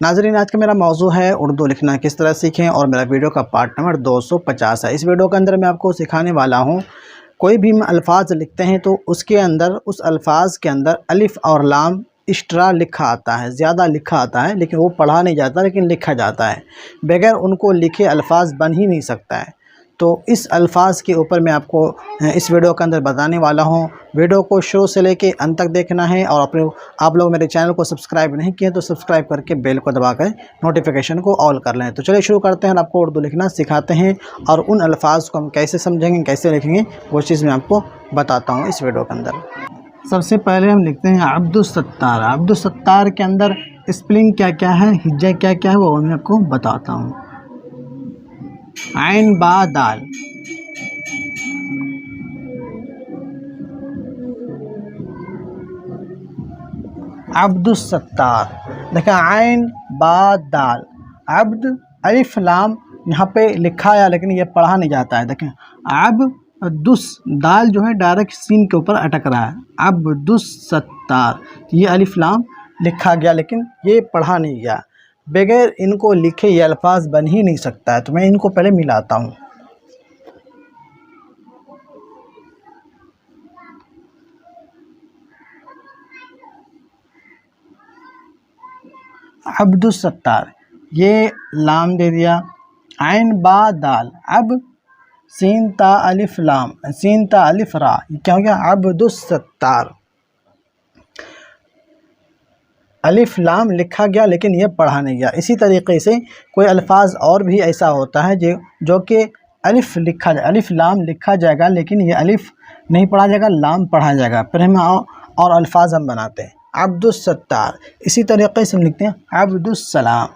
नाज़रीन, आज का मेरा मौजू है उर्दू लिखना किस तरह सीखें और मेरा वीडियो का पार्ट नंबर 250 है। इस वीडियो के अंदर मैं आपको सिखाने वाला हूँ, कोई भी हम अल्फाज लिखते हैं तो उसके अंदर उस अल्फाज के अंदर अलिफ़ और लाम एक्स्ट्रा लिखा आता है, ज़्यादा लिखा आता है, लेकिन वो पढ़ा नहीं जाता लेकिन लिखा जाता है। बगैर उनको लिखे अल्फाज बन ही नहीं सकता है। तो इस अल्फाज के ऊपर मैं आपको इस वीडियो के अंदर बताने वाला हूँ। वीडियो को शुरू से लेके अंत तक देखना है और आप लोग मेरे चैनल को सब्सक्राइब नहीं किए तो सब्सक्राइब करके बेल को दबाकर नोटिफिकेशन को ऑल कर लें। तो चलिए शुरू करते हैं, आपको उर्दू लिखना सिखाते हैं और उन अल्फाज को हम कैसे समझेंगे, कैसे लिखेंगे, वो चीज़ मैं आपको बताता हूँ इस वीडियो के अंदर। सबसे पहले हम लिखते हैं अब्दुस्सत्तार। अब्दुस्सत्तार के अंदर स्पेलिंग क्या क्या है, हिज्जा क्या क्या है, वो मैं आपको बताता हूँ। आइन बा दाल, अब्दुस्सत्तार। देखा, आइन बा दाल, अब्द अलिफ लाम यहाँ पे लिखा है लेकिन ये पढ़ा नहीं जाता है। देखें, दुस दाल जो है डायरेक्ट सीन के ऊपर अटक रहा है। अब्दुस्सत्तार, ये अलिफ लाम लिखा गया लेकिन ये पढ़ा नहीं गया। बगैर इनको लिखे ये अल्फाज बन ही नहीं सकता है। तो मैं इनको पहले मिलाता हूँ। अब्दुस्सत्तार, ये लाम दे दिया, आइन बा दाल, अब सीन ता अलिफ लाम, सीन ता अलिफ रा, ये क्या हो गया, अब्दुस्सत्तार। अलिफ लाम लिखा गया लेकिन ये पढ़ा नहीं गया। इसी तरीके से कोई अल्फाज और भी ऐसा होता है जो कि अलिफ लिखा जाए, अलिफ लाम लिखा जाएगा लेकिन ये अलिफ नहीं पढ़ा जाएगा, लाम पढ़ा जाएगा। फिर हम और अल्फाज हम बनाते हैं। अब्दुस्सत्तार, इसी तरीके से हम लिखते हैं अब्दुस्सलाम।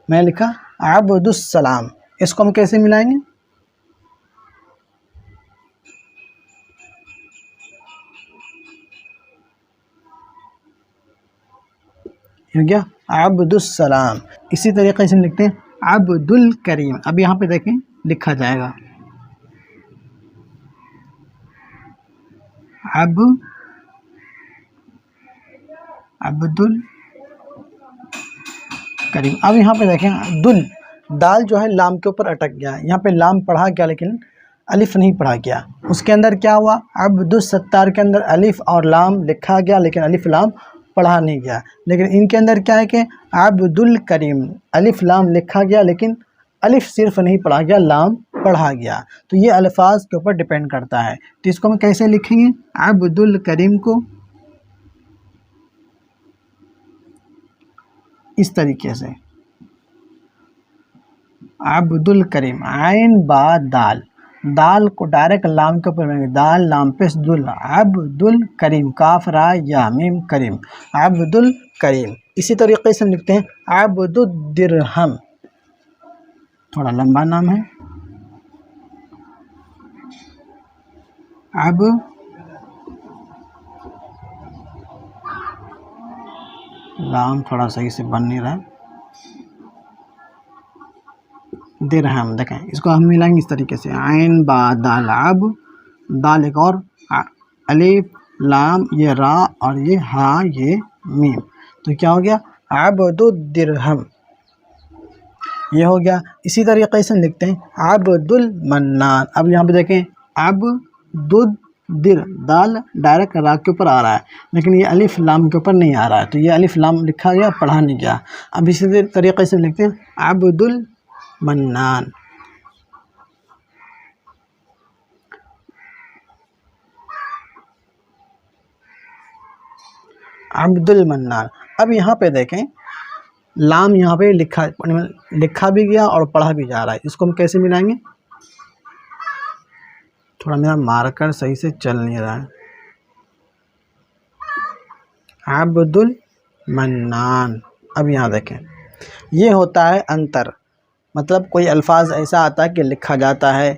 मैं लिखा अब्दुस्सलाम। इसको हम कैसे मिलाएंगे, हो गया अब्दुस्सलाम। इसी तरीके से हम लिखते हैं अब्दुल करीम। अब यहाँ पे देखें लिखा जाएगा अब्दुल करीम। अब यहाँ पे देखें दुल, दाल जो है लाम के ऊपर अटक गया। यहाँ पे लाम पढ़ा गया लेकिन अलिफ नहीं पढ़ा गया। उसके अंदर क्या हुआ, अब्दुस्सत्तार के अंदर अलिफ और लाम लिखा गया लेकिन अलिफ लाम पढ़ा नहीं गया। लेकिन इनके अंदर क्या है कि अब्दुल करीम, अलिफ लाम लिखा गया लेकिन अलिफ सिर्फ नहीं पढ़ा गया, लाम पढ़ा गया। तो ये अल्फाज के ऊपर डिपेंड करता है। तो इसको हम कैसे लिखेंगे, अब्दुल करीम को इस तरीके से, अब्दुल करीम, आइन बा दाल, दाल को डायरेक्ट लाम के ऊपर रहेंगे, दाल लाम पे दुल, अब्दुल करीम, काफ रा या मीम करीम, अब्दुल करीम। इसी तरीके से हम लिखते हैं अब्दुद्दिरहम, थोड़ा लंबा नाम है, अब लाम थोड़ा सही से बन नहीं रहा, दिरहम। देखें, इसको हम मिलाएंगे इस तरीके से, आइन बा दाल, अब दाल एक और, अलिफ लाम ये रा और ये हा ये मीम। तो क्या हो गया, अब्दुद्दिरहम, ये हो गया। इसी तरीके से लिखते हैं अब्दुल मन्नान। अब यहाँ पे देखें अब्दुद्दिर, दाल डायरेक्ट रा के ऊपर आ रहा है लेकिन ये अलिफ लाम के ऊपर नहीं आ रहा है, तो ये अलिफ लाम लिखा गया, पढ़ा नहीं गया। अब इसी तरीके से लिखते हैं अब्दुल मन्नान। अब्दुल मन्नान। अब यहाँ पे देखें लाम यहाँ पे लिखा भी गया और पढ़ा भी जा रहा है। इसको हम कैसे मिलाएंगे, थोड़ा मेरा मार्कर सही से चल नहीं रहा है। अब्दुल मन्नान। अब यहाँ देखें, ये होता है अंतर, मतलब कोई अल्फाज ऐसा आता है कि लिखा जाता है,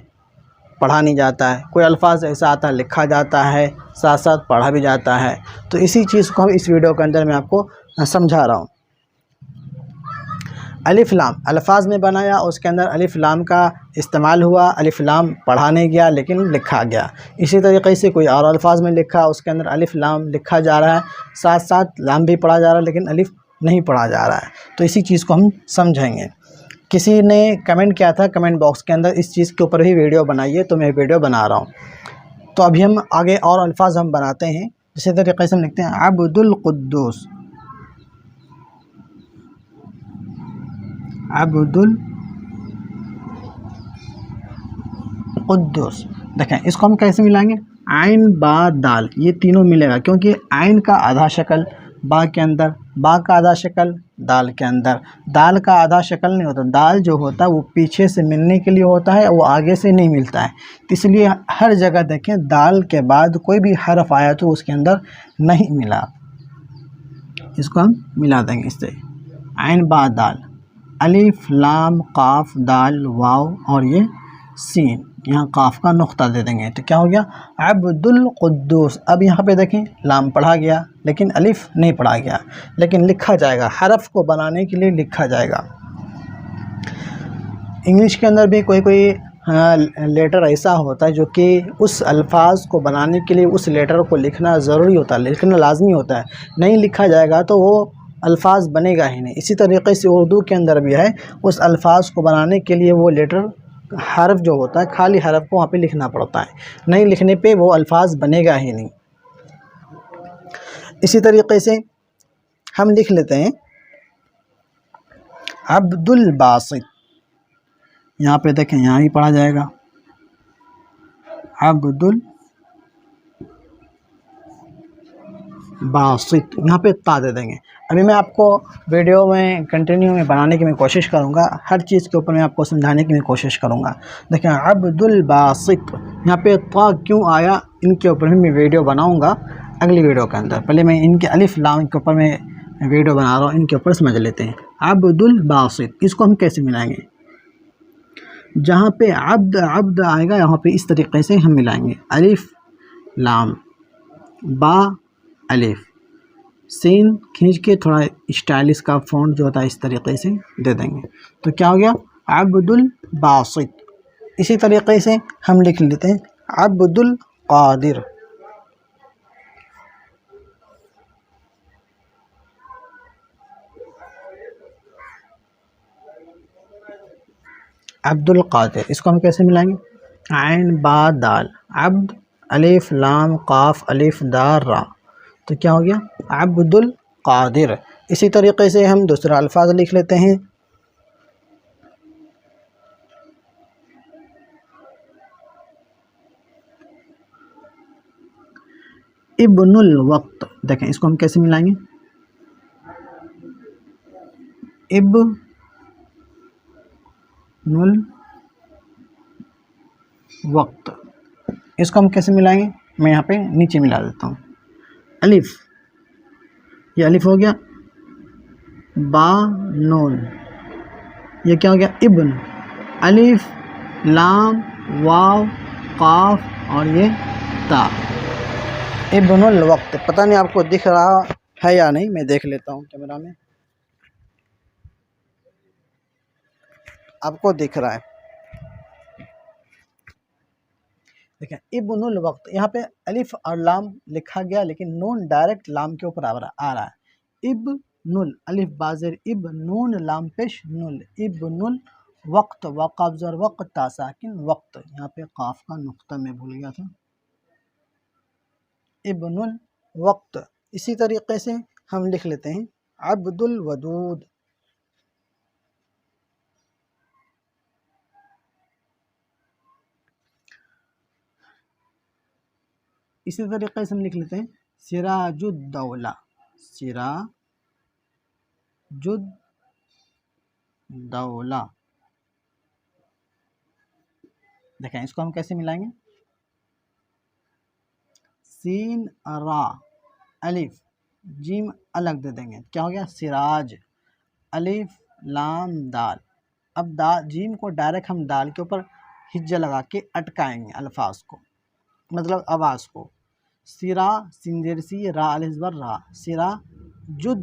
पढ़ा नहीं जाता है। कोई अल्फाज ऐसा आता है लिखा जाता है, साथ साथ पढ़ा भी जाता है। तो इसी चीज़ को हम इस वीडियो के अंदर मैं आपको समझा रहा हूँ। अलिफ लाम अल्फाज में बनाया, उसके अंदर अलिफ लाम का इस्तेमाल हुआ, अलिफ लाम पढ़ा नहीं गया लेकिन लिखा गया। इसी तरीके से कोई और अल्फाज में लिखा, उसके अंदर अलिफ लाम लिखा जा रहा है, साथ साथ लाम भी पढ़ा जा रहा है लेकिन अलिफ नहीं पढ़ा जा रहा है। तो इसी चीज़ को हम समझेंगे। किसी ने कमेंट किया था कमेंट बॉक्स के अंदर, इस चीज़ के ऊपर भी वीडियो बनाइए, तो मैं वीडियो बना रहा हूँ। तो अभी हम आगे और अल्फाज हम बनाते हैं। इसी तरीके से हम लिखते हैं अब्दुल कुद्दूस, अब्दुल कुद्दूस। देखें इसको हम कैसे मिलाएंगे, आइन बा दाल, ये तीनों मिलेगा, क्योंकि आइन का आधा शक्ल बा के अंदर, बा का आधा शक्ल दाल के अंदर। दाल का आधा शक्ल नहीं होता, दाल जो होता है वो पीछे से मिलने के लिए होता है, वो आगे से नहीं मिलता है। तो इसलिए हर जगह देखें दाल के बाद कोई भी हर्फ आया तो उसके अंदर नहीं मिला, इसको हम मिला देंगे इससे। आइन बा दाल, अलिफ लाम काफ दाल वाव और ये सीन, यहाँ काफ का नुक्ता दे देंगे। तो क्या हो गया अब्दुल कुद्दूस। अब यहाँ पे देखें लाम पढ़ा गया लेकिन अलिफ नहीं पढ़ा गया, लेकिन लिखा जाएगा, हरफ को बनाने के लिए लिखा जाएगा। इंग्लिश के अंदर भी कोई कोई लेटर ऐसा होता है जो कि उस अल्फाज को बनाने के लिए उस लेटर को लिखना ज़रूरी होता है, लिखना लाजमी होता है। नहीं लिखा जाएगा तो वो अल्फाज बनेगा ही नहीं। इसी तरीके से उर्दू के अंदर भी है, उस अल्फाज को बनाने के लिए वो लेटर हर्फ जो होता है, खाली हर्फ को वहाँ पे लिखना पड़ता है, नहीं लिखने पे वो अल्फाज बनेगा ही नहीं। इसी तरीके से हम लिख लेते हैं अब्दुल बासित, यहाँ पे देखें यहाँ ही पढ़ा जाएगा अब्दुल बासित, यहाँ पे ता दे देंगे। अभी मैं आपको वीडियो में कंटिन्यू में बनाने की मैं कोशिश करूँगा, हर चीज़ के ऊपर मैं आपको समझाने की मैं कोशिश करूँगा। देखें अब्दुल बासित, यहाँ पे ता क्यों आया इनके ऊपर भी मैं वीडियो बनाऊँगा अगली वीडियो के अंदर। पहले मैं इनके अलिफ लाम के ऊपर मैं वीडियो बना रहा हूँ, इनके ऊपर समझ लेते हैं। अब्दुल बासित, इसको हम कैसे मिलाएंगे, जहाँ पे अब्द अब्द आएगा यहाँ पे इस तरीके से हम मिलाएंगे, अलिफ लाम बा अलिफ, सीन खींच के थोड़ा स्टाइलिश का फ़ॉन्ट जो होता है इस तरीके से दे देंगे। तो क्या हो गया अब्दुल बासित। इसी तरीके से हम लिख लेते हैं अब्दुल कादिर, अब्दुल कादिर। इसको हम कैसे मिलाएंगे, आइन बा दाल, अब्द अलिफ लाम काफ अलिफ दार रा। तो क्या हो गया अब्दुल कादिर। इसी तरीके से हम दूसरा अल्फाज लिख लेते हैं इब्नुल वक्त। देखें इसको हम कैसे मिलाएंगे, इब्नुल वक्त। इसको हम कैसे मिलाएंगे, मैं यहाँ पे नीचे मिला देता हूँ, अलिफ, ये अलिफ हो गया, बा नून, ये क्या हो गया इब्न, अलिफ लाम वाव काफ और ये ता, इब्नुल वक्त। पता नहीं आपको दिख रहा है या नहीं, मैं देख लेता हूँ कैमरा में, आपको दिख रहा है। देखें इब्नुल वक्त, यहाँ पे अलिफ और लाम लिखा गया लेकिन नून डायरेक्ट लाम के ऊपर आ रहा है। इब्नुल अलिफ बाज़ेर इब, नून लाम पेश नुल, इब्नुल वक्त, वक़ाफ़ वक्त ता साकिन वक्त, यहाँ पे काफ का नुक्ता मैं भूल गया था, इब्नुल वक्त। इसी तरीके से हम लिख लेते हैं अब्दुल वदूद, इसी तरीके से हम लिख लेते हैं सिराजुद्दौला, सिराजुद्दौला। देखें इसको हम कैसे मिलाएंगे, सीन रा अलिफ जीम अलग दे देंगे, क्या हो गया सिराज, अलिफ लाम दाल। अब दाल जीम को डायरेक्ट हम दाल के ऊपर हिज्जा लगा के अटकाएंगे अल्फाज को, मतलब आवाज़ को। सिरा सिंजरसी रा अलिफ रा, सिरा जुद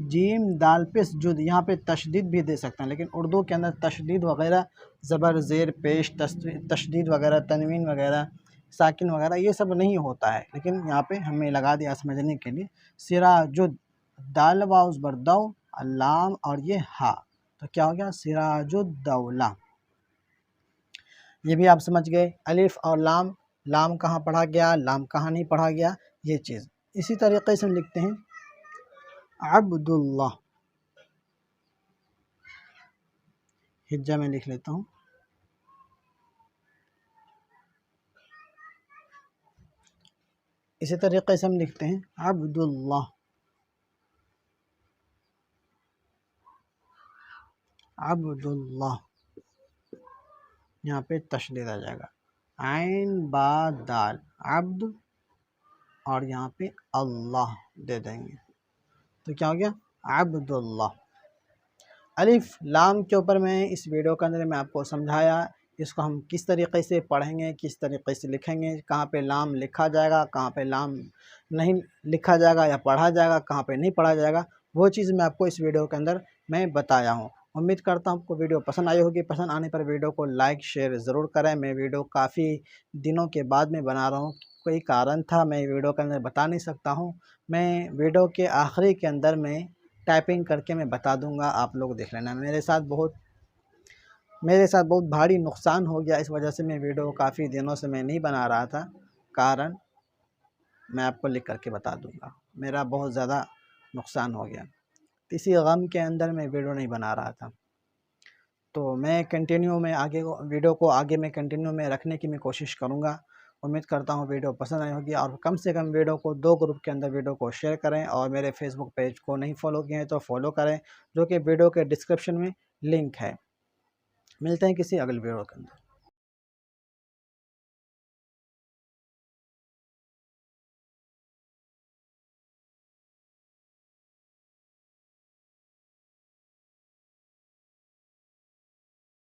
जीम दाल पेश जुद, यहाँ पे तशदीद भी दे सकते हैं, लेकिन उर्दू के अंदर तशदीद वगैरह ज़बर ज़ेर पेश तशदीद वगैरह तनवीन वगैरह साकिन वगैरह ये सब नहीं होता है, लेकिन यहाँ पे हमें लगा दिया समझने के लिए। सिराजुद दाल वाउस बरदौ अल्लाम और ये हा, तो क्या हो गया सिराजुद्दौला। ये भी आप समझ गए। अलिफ और लाम, लाम कहाँ पढ़ा गया, लाम कहाँ नहीं पढ़ा गया, ये चीज़। इसी तरीके से हम लिखते हैं अब्दुल्लाह, हिज्जा में लिख लेता हूँ। इसी तरीके से हम लिखते हैं अब्दुल्लाह, अब्दुल्लाह। यहाँ पे तशदीद आ जाएगा, आइन बा दाल अब्द और यहाँ पे अल्लाह दे देंगे, तो क्या हो गया अब्दुल्लाह। अलिफ लाम के ऊपर मैं इस वीडियो के अंदर मैं आपको समझाया, इसको हम किस तरीके से पढ़ेंगे, किस तरीके से लिखेंगे, कहाँ पे लाम लिखा जाएगा, कहाँ पे लाम नहीं लिखा जाएगा या पढ़ा जाएगा, कहाँ पे नहीं पढ़ा जाएगा, वो चीज़ मैं आपको इस वीडियो के अंदर मैं बताया हूँ। उम्मीद करता हूँ आपको वीडियो पसंद आई होगी। पसंद आने पर वीडियो को लाइक शेयर ज़रूर करें। मैं वीडियो काफ़ी दिनों के बाद में बना रहा हूँ, कोई कारण था मैं वीडियो के अंदर बता नहीं सकता हूँ। मैं वीडियो के आखिरी के अंदर मैं टाइपिंग करके मैं बता दूंगा, आप लोग देख लेना। मेरे साथ बहुत भारी नुकसान हो गया, इस वजह से मैं वीडियो काफ़ी दिनों से मैं नहीं बना रहा था। कारण मैं आपको लिख करके बता दूंगा, मेरा बहुत ज़्यादा नुकसान हो गया, इसी गम के अंदर मैं वीडियो नहीं बना रहा था। तो मैं कंटिन्यू में आगे वीडियो को आगे मैं कंटिन्यू में रखने की मैं कोशिश करूँगा। उम्मीद करता हूँ वीडियो पसंद आई होगी, और कम से कम वीडियो को 2 ग्रुप के अंदर वीडियो को शेयर करें, और मेरे फेसबुक पेज को नहीं फॉलो किए हैं तो फॉलो करें, जो कि वीडियो के डिस्क्रिप्शन में लिंक है। मिलते हैं किसी अगले वीडियो के अंदर।